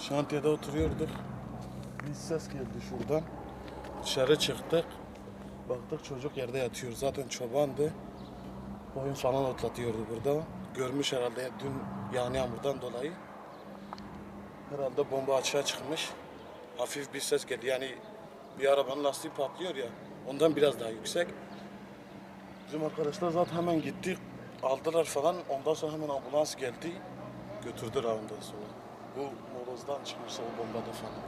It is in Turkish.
Şantiyede oturuyorduk. Bir ses geldi şuradan. Dışarı çıktık. Baktık çocuk yerde yatıyor. Zaten çobandı. Koyun falan otlatıyordu burada. Görmüş herhalde dün yağan yağmurdan dolayı. Herhalde bomba açığa çıkmış. Hafif bir ses geldi. Yani bir arabanın lastiği patlıyor ya. Ondan biraz daha yüksek. Bizim arkadaşlar zaten hemen gitti. Aldılar falan. Ondan sonra hemen ambulans geldi. Götürdüler ondan sonra. Bu molozdan çıkmışsa o bombada falan.